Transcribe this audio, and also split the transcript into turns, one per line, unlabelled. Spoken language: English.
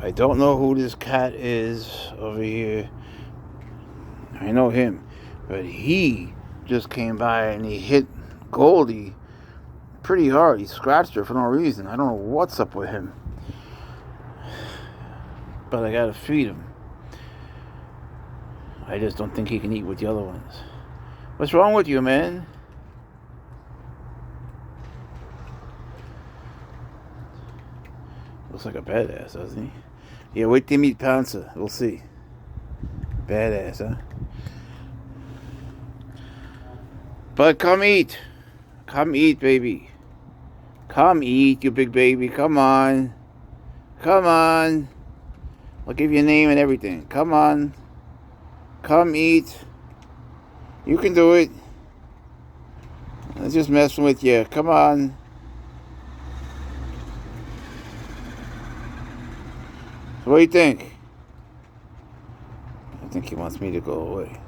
I don't know who this cat is over here. I know him. But he just came by and he hit Goldie pretty hard. He scratched her for no reason. I don't know what's up with him. But I gotta feed him. I just don't think he can eat with the other ones. What's wrong with you, man? Looks like a badass, doesn't he? Yeah, wait till you meet Pouncer. We'll see. Badass, huh? But come eat. Come eat, baby. Come eat, you big baby. Come on. Come on. I'll give you a name and everything. Come on. Come eat. You can do it. I'm just messing with you. Come on. So what do you think? I think he wants me to go away.